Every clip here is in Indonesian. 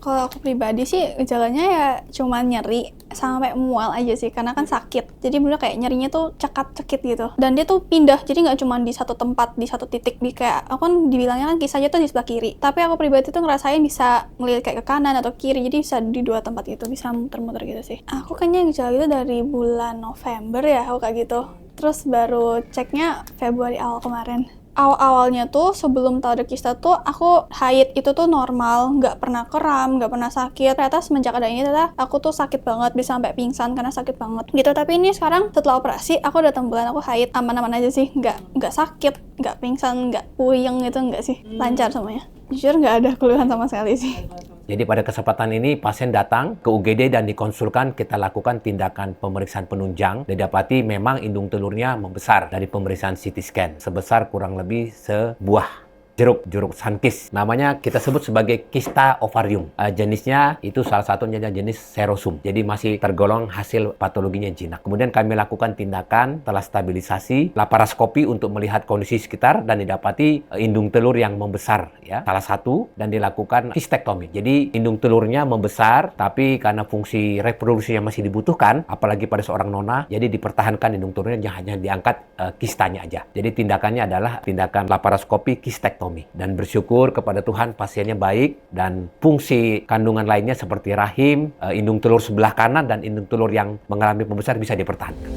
Kalau aku pribadi sih gejalanya ya cuma nyeri sampai mual aja sih, karena kan sakit. Jadi bener kayak nyerinya tuh cekit gitu. Dan dia tuh pindah, jadi nggak cuma di satu tempat, di satu titik. Di kayak aku kan dibilangnya kan kisahnya tuh di sebelah kiri. Tapi aku pribadi tuh ngerasain bisa ngelihat kayak ke kanan atau kiri. Jadi bisa di dua tempat itu, bisa muter-muter gitu sih. Aku kayaknya gejala itu dari bulan November ya, aku kayak gitu. Terus baru ceknya Februari awal kemarin. Awal-awalnya tuh sebelum tahu ada kista tuh aku haid itu tuh normal, nggak pernah kram, nggak pernah sakit. Ternyata semenjak ada ini ternyata aku tuh sakit banget, bisa sampai pingsan karena sakit banget gitu. Tapi ini sekarang setelah operasi aku datang bulan aku haid aman-aman aja sih, nggak sakit, nggak pingsan, nggak puyeng gitu, nggak sih, lancar semuanya. Jujur nggak ada keluhan sama sekali sih. Jadi pada kesempatan ini pasien datang ke UGD dan dikonsulkan, kita lakukan tindakan pemeriksaan penunjang. Didapati memang indung telurnya membesar dari pemeriksaan CT scan sebesar kurang lebih sebuah jeruk sankis. Namanya kita sebut sebagai kista ovarium. Jenisnya itu salah satunya jenis serosum. Jadi masih tergolong hasil patologinya jinak. Kemudian kami lakukan tindakan telah stabilisasi, laparoskopi untuk melihat kondisi sekitar dan didapati indung telur yang membesar ya. Salah satu dan dilakukan kistektomi. Jadi indung telurnya membesar tapi karena fungsi reproduksi yang masih dibutuhkan, apalagi pada seorang nona, jadi dipertahankan indung telurnya, hanya diangkat kistanya aja. Jadi tindakannya adalah tindakan laparoskopi kistektomi. Dan bersyukur kepada Tuhan pasiennya baik dan fungsi kandungan lainnya seperti rahim, indung telur sebelah kanan dan indung telur yang mengalami pembesar bisa dipertahankan.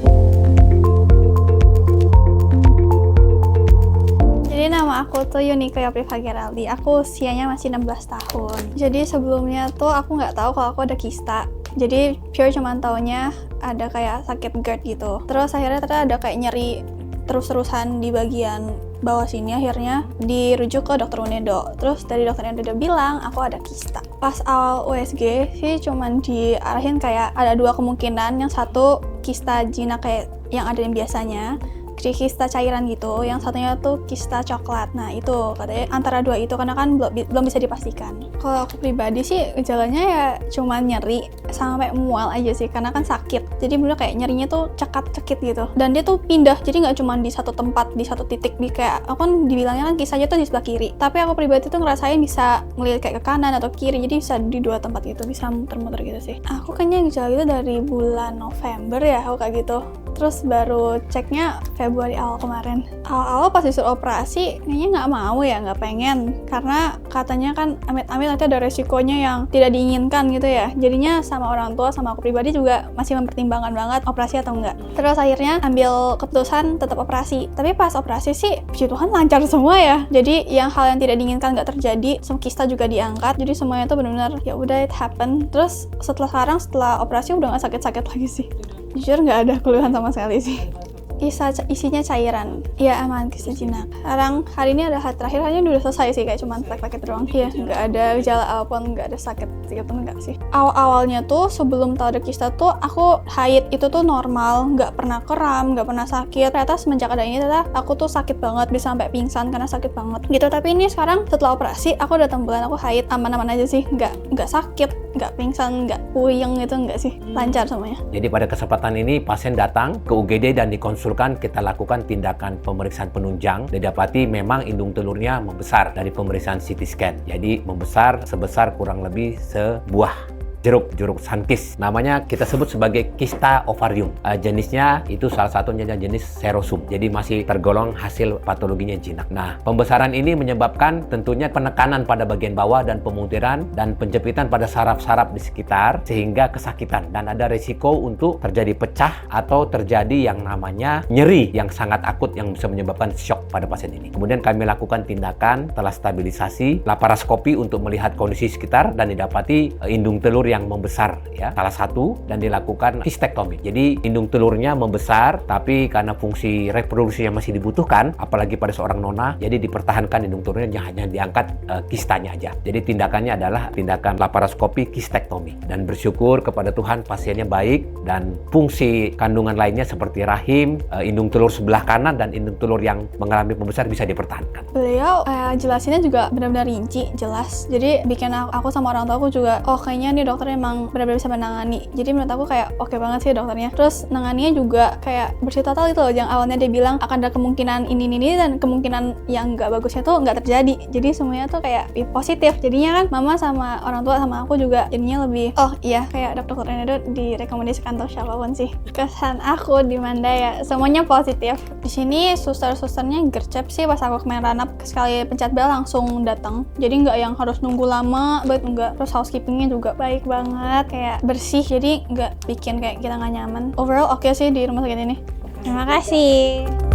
Jadi nama aku tuh Yunika Yopriva Geraldi. Aku usianya masih 16 tahun. Jadi sebelumnya tuh aku nggak tahu kalau aku ada kista. Jadi pure cuman taunya ada kayak sakit GERD gitu. Terus akhirnya ternyata ada kayak nyeri terus-terusan di bagian bawah sini, akhirnya dirujuk ke dokter Unedo. Terus dari dokter Unedo bilang aku ada kista. Pas awal USG sih cuman diarahin kayak ada dua kemungkinan. Yang satu kista jinak kayak yang ada yang biasanya, kista cairan gitu, yang satunya tuh kista coklat. Nah itu katanya antara dua itu, karena kan belum bisa dipastikan. Kalau aku pribadi sih gejalanya ya cuma nyeri sampai mual aja sih, karena kan sakit. Jadi bener kayak nyerinya tuh cekit gitu. Dan dia tuh pindah, jadi nggak cuma di satu tempat, di satu titik. Di kayak aku kan dibilangnya kan kisahnya tuh di sebelah kiri. Tapi aku pribadi tuh ngerasain bisa ngelihat kayak ke kanan atau kiri. Jadi bisa di dua tempat itu, bisa muter-muter gitu sih. Aku kayaknya gejala itu dari bulan November ya, aku kayak gitu. Terus baru ceknya Februari awal kemarin. Awal-awal pas disuruh operasi, kayaknya nggak mau ya, nggak pengen. Karena katanya kan amit-amit nanti ada resikonya yang tidak diinginkan gitu ya. Jadinya sama orang tua, sama aku pribadi juga masih mempertimbangkan banget operasi atau enggak. Terus akhirnya ambil keputusan tetap operasi. Tapi pas operasi sih, puji Tuhan lancar semua ya. Jadi yang hal yang tidak diinginkan nggak terjadi, kista juga diangkat. Jadi semuanya tuh benar-benar ya udah it happen. Terus setelah operasi udah nggak sakit-sakit lagi sih. Jujur nggak ada keluhan sama sekali sih. Isinya cairan. Iya aman, kista jinak. Sekarang hari ini ada hari terakhir, hanya udah selesai sih, kayak cuma plek-plek doang. Iya, nggak ada gejala apapun, nggak ada sakit gitu, nggak sih. Awalnya tuh sebelum tahu ada kista tuh aku haid itu tuh normal, nggak pernah kram, nggak pernah sakit. Ternyata semenjak ada ini ternyata aku tuh sakit banget, bisa sampai pingsan karena sakit banget gitu. Tapi ini sekarang setelah operasi aku datang bulan aku haid aman-aman aja sih, nggak sakit, nggak pingsan, nggak puyeng gitu, nggak sih, lancar semuanya. Jadi pada kesempatan ini pasien datang ke UGD dan dikonsulkan, kita lakukan tindakan pemeriksaan penunjang. Didapati memang indung telurnya membesar dari pemeriksaan CT scan. Jadi membesar sebesar kurang lebih sebuah jeruk sankis. Namanya kita sebut sebagai kista ovarium. Jenisnya itu salah satunya jenis serosum. Jadi masih tergolong hasil patologinya jinak. Nah, pembesaran ini menyebabkan tentunya penekanan pada bagian bawah dan pemutiran dan penjepitan pada saraf-saraf di sekitar sehingga kesakitan dan ada risiko untuk terjadi pecah atau terjadi yang namanya nyeri yang sangat akut yang bisa menyebabkan shock pada pasien ini. Kemudian kami lakukan tindakan telah stabilisasi, laparoskopi untuk melihat kondisi sekitar dan didapati indung telur yang membesar ya, salah satu, dan dilakukan kistektomi. Jadi indung telurnya membesar tapi karena fungsi reproduksi yang masih dibutuhkan, apalagi pada seorang nona, jadi dipertahankan indung telurnya, hanya diangkat kistanya aja. Jadi tindakannya adalah tindakan laparoskopi kistektomi. Dan bersyukur kepada Tuhan pasiennya baik dan fungsi kandungan lainnya seperti rahim, indung telur sebelah kanan dan indung telur yang mengalami pembesar bisa dipertahankan. Beliau jelasinnya juga benar-benar rinci, jelas. Jadi bikin aku sama orang tua aku juga, oh kayaknya nih dokter dokter emang benar-benar bisa menangani. Jadi menurut aku kayak oke banget sih dokternya. Terus nanganinya juga kayak bersih total gitu loh. Yang awalnya dia bilang akan ada kemungkinan ini dan kemungkinan yang nggak bagusnya tuh nggak terjadi. Jadi semuanya tuh kayak positif. Jadinya kan mama sama orang tua sama aku juga jadinya lebih oh iya kayak dokter ini tuh direkomendasikan untuk siapapun sih. Kesan aku di Mandaya semuanya positif. Di sini susternya gercep sih pas aku kemarin run up sekali pencet bel langsung datang. Jadi nggak yang harus nunggu lama banget, enggak. Terus housekeepingnya juga baik banget, kayak bersih, jadi nggak bikin kayak kita nggak nyaman. Overall oke sih di rumah sakit ini. Terima kasih.